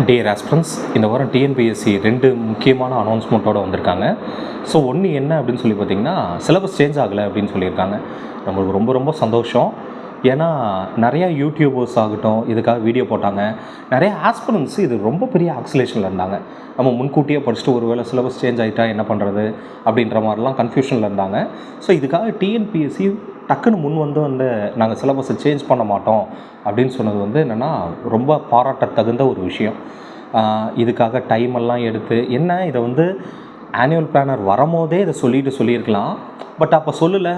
Dear aspirants, இந்த வாரம் TNPSC 2 முக்கியமான அனௌன்ஸ்மெண்ட்டோடு வந்திருக்காங்க. ஸோ ஒன்று என்ன அப்படின்னு சொல்லி பார்த்தீங்கன்னா, சிலபஸ் சேஞ்ச் ஆகலை அப்படின்னு சொல்லியிருக்காங்க. நம்மளுக்கு ரொம்ப ரொம்ப சந்தோஷம். ஏன்னா நிறையா யூடியூபர்ஸ் ஆகட்டும் இதுக்காக வீடியோ போட்டாங்க. நிறையா ஆஸ்பிரண்ட்ஸ் இது ரொம்ப பெரிய ஆக்சிலேஷனில் இருந்தாங்க. நம்ம முன்கூட்டியே படிச்சுட்டு ஒரு வேளை சிலபஸ் சேஞ்ச் ஆகிட்டா என்ன பண்ணுறது அப்படின்ற மாதிரிலாம் கன்ஃபியூஷனில் இருந்தாங்க. ஸோ இதுக்காக டிஎன்பிஎஸ்சி டக்குன்னு முன் வந்து நாங்கள் சிலபஸை சேஞ்ச் பண்ண மாட்டோம் அப்படின்னு சொன்னது வந்து என்னென்னா ரொம்ப பாராட்டத்தகுந்த ஒரு விஷயம். இதுக்காக டைமெல்லாம் எடுத்து என்ன இதை வந்து ஆனுவல் பிளானர் வரும்போதே இதை சொல்லியிருக்கலாம். பட் அப்போ சொல்லலை.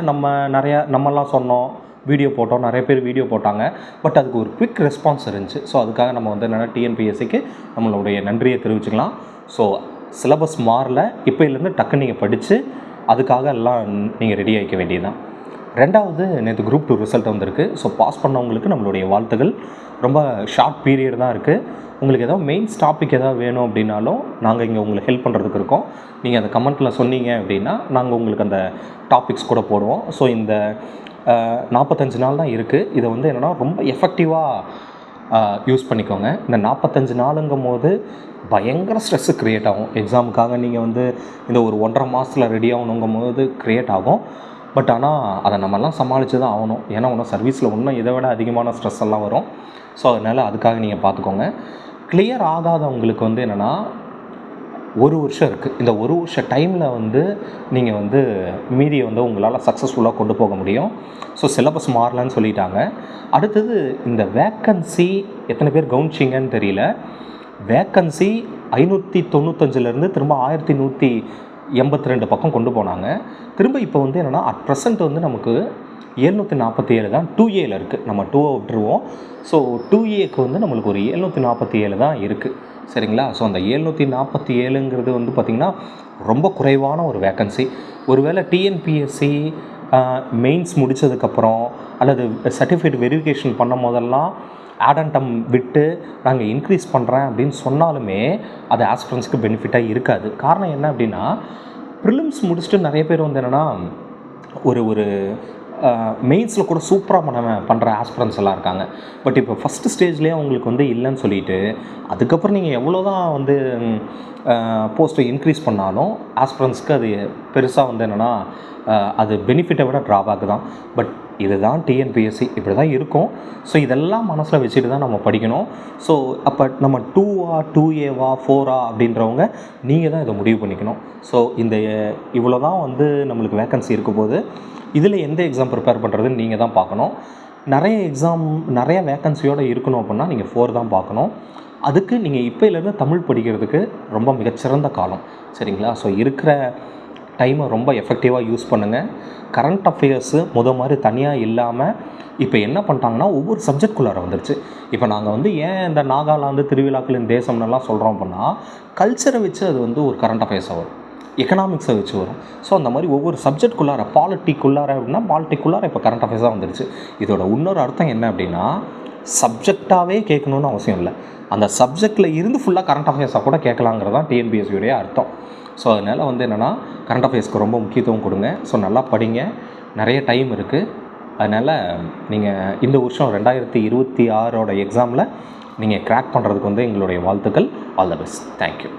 நம்மலாம் சொன்னோம், வீடியோ போட்டோம், நிறைய பேர் வீடியோ போட்டாங்க. பட் அதுக்கு ஒரு குவிக் ரெஸ்பான்ஸ் இருந்துச்சு. ஸோ அதுக்காக நம்ம வந்து என்னென்னா டிஎன்பிஎஸ்சிக்கு நம்மளுடைய நன்றியை தெரிவிச்சுக்கலாம். ஸோ சிலபஸ் மாறல, இப்போலேருந்து டக்குன்னு நீங்கள் படித்து அதுக்காக எல்லாம் நீங்கள் ரெடி ஆகிக்க வேண்டியதுதான். ரெண்டாவது, நேற்று குரூப் 2 ரிசல்ட் வந்திருக்கு. ஸோ பாஸ் பண்ணவங்களுக்கு நம்மளுடைய வாழ்த்துகள். ரொம்ப ஷார்ட் பீரியட் தான் இருக்குது. உங்களுக்கு ஏதாவது மெயின்ஸ் டாபிக் ஏதாவது வேணும் அப்படின்னாலும் நாங்கள் இங்கே உங்களுக்கு ஹெல்ப் பண்ணுறதுக்கு இருக்கோம். நீங்கள் அந்த கமெண்ட்டில் சொன்னீங்க அப்படின்னா நாங்கள் உங்களுக்கு அந்த டாபிக்ஸ் கூட போடுவோம். ஸோ இந்த 45 நாள் தான் இருக்குது. இதை வந்து என்னென்னா ரொம்ப எஃபெக்டிவாக யூஸ் பண்ணிக்கோங்க. இந்த 45 நாளுங்கும் போது பயங்கர ஸ்ட்ரெஸ்ஸு க்ரியேட் ஆகும். எக்ஸாமுக்காக நீங்கள் வந்து இந்த ஒரு 1.5 மாதத்தில் ரெடி ஆகணுங்கும் போது க்ரியேட் ஆகும். பட் ஆனால் அதை நம்மலாம் சமாளித்து தான் ஆகணும். ஏன்னா இன்னும் சர்வீஸில் இன்னும் இதை விட அதிகமான ஸ்ட்ரெஸ் எல்லாம் வரும். ஸோ அதனால் அதுக்காக நீங்கள் பார்த்துக்கோங்க. கிளியர் ஆகாதவங்களுக்கு வந்து என்னென்னா 1 வருஷம் இருக்குது. இந்த 1 வருஷ டைமில் வந்து நீங்கள் வந்து மீதியை வந்து உங்களால் சக்ஸஸ்ஃபுல்லாக கொண்டு போக முடியும். ஸோ சிலபஸ் மாறலன்னு சொல்லிட்டாங்க. அடுத்தது இந்த வேக்கன்சி எத்தனை பேர் கவனிச்சிங்கன்னு தெரியல. வேக்கன்சி 595லேருந்து திரும்ப 1182 பக்கம் கொண்டு போனாங்க. திரும்ப இப்போ வந்து என்னென்னா அட் ப்ரெசண்ட் வந்து நமக்கு 747 தான் 2Aயில் இருக்குது. நம்ம 2 விட்டுருவோம். ஸோ 2Aக்கு வந்து நம்மளுக்கு ஒரு 747 தான் இருக்குது. சரிங்களா? ஸோ அந்த 747ங்கிறது வந்து பார்த்திங்கன்னா ரொம்ப குறைவான ஒரு வேக்கன்சி. ஒருவேளை டிஎன்பிஎஸ்சி மெயின்ஸ் முடித்ததுக்கப்புறம் அல்லது சர்டிஃபிகேட் வெரிஃபிகேஷன் பண்ணும் போதெல்லாம் ஆடன்டம் விட்டு நாங்கள் இன்க்ரீஸ் பண்ணுறேன் அப்படின்னு சொன்னாலுமே அது ஆஸ்பிரண்ட்ஸ்க்கு பெனிஃபிட்டாக இருக்காது. காரணம் என்ன அப்படின்னா, ப்ரிலிம்ஸ் முடிச்சுட்டு நிறைய பேர் வந்து என்னென்னா ஒரு மெயின்ஸில் கூட சூப்பராக பண்ணுற ஆஸ்பிரண்ட்ஸ் எல்லாம் இருக்காங்க. பட் இப்போ ஃபஸ்ட்டு ஸ்டேஜ்லேயே அவங்களுக்கு வந்து இல்லைன்னு சொல்லிவிட்டு அதுக்கப்புறம் நீங்கள் எவ்வளோ தான் வந்து போஸ்ட்டை இன்க்ரீஸ் பண்ணாலும் ஆஸ்பிரண்ட்ஸ்க்கு அது பெருசாக வந்து என்னென்னா அது பெனிஃபிட்டை விட ட்ராபேக் தான். பட் இதுதான் டிஎன்பிஎஸ்சி, இப்படி தான் இருக்கும். ஸோ இதெல்லாம் மனசில் வச்சுட்டு தான் நம்ம படிக்கணும். ஸோ அப்போ நம்ம 2ஆ 2Aவா 4ஆ அப்படின்றவங்க நீங்கள் தான் இதை முடிவு பண்ணிக்கணும். ஸோ இந்த இவ்வளோ தான் வந்து நம்மளுக்கு வேக்கன்சி இருக்க போது இதில் எந்த எக்ஸாம் ப்ரிப்பேர் பண்ணுறதுன்னு நீங்கள் தான் பார்க்கணும். நிறைய வேக்கன்சியோடு இருக்கணும் அப்படின்னா நீங்கள் 4 தான் பார்க்கணும். அதுக்கு நீங்கள் இப்போலேருந்து தமிழ் படிக்கிறதுக்கு ரொம்ப மிகச்சிறந்த காலம். சரிங்களா? ஸோ இருக்கிற டைமை ரொம்ப எஃபெக்டிவாக யூஸ் பண்ணுங்கள். கரண்ட் அஃபேர்ஸு மாதிரி தனியாக இல்லாமல் இப்போ என்ன பண்ணிட்டாங்கன்னா ஒவ்வொரு சப்ஜெக்ட்குள்ளார வந்துருச்சு. இப்போ நாங்கள் வந்து ஏன் இந்த நாகாலாந்து திருவிழாக்களின் தேசம்னெல்லாம் சொல்கிறோம் அப்படின்னா கல்ச்சரை வச்சு அது வந்து ஒரு கரண்ட் அஃபேர்ஸாக வரும், எக்கனாமிக்ஸை வச்சு வரும். ஸோ அந்த மாதிரி ஒவ்வொரு சப்ஜெக்ட்குள்ளார பாலிட்டிக்குள்ளார அப்படின்னா பாலிட்டிக்குள்ளார இப்போ கரண்ட் அஃபேர்ஸாக வந்துருச்சு. இதோட இன்னொரு அர்த்தம் என்ன அப்படின்னா, சப்ஜெக்டாகவே கேட்கணுன்னு அவசியம் இல்லை. அந்த சப்ஜெக்டில் இருந்து ஃபுல்லாக கரண்ட் அஃபேர்ஸாக கூட கேட்கலாங்கிறது தான் டிஎன்பிஎஸ்சியுடைய அர்த்தம். ஸோ அதனால் வந்து என்னென்னா கரண்ட் அஃபேர்ஸ்க்கு ரொம்ப முக்கியத்துவம் கொடுங்க. ஸோ நல்லா படிங்க, நிறைய டைம் இருக்குது. அதனால் நீங்கள் இந்த வருஷம் 2026 எக்ஸாமில் நீங்கள் கிராக் பண்ணுறதுக்கு வந்து எங்களுடைய வாழ்த்துக்கள். All the best. தேங்க்யூ.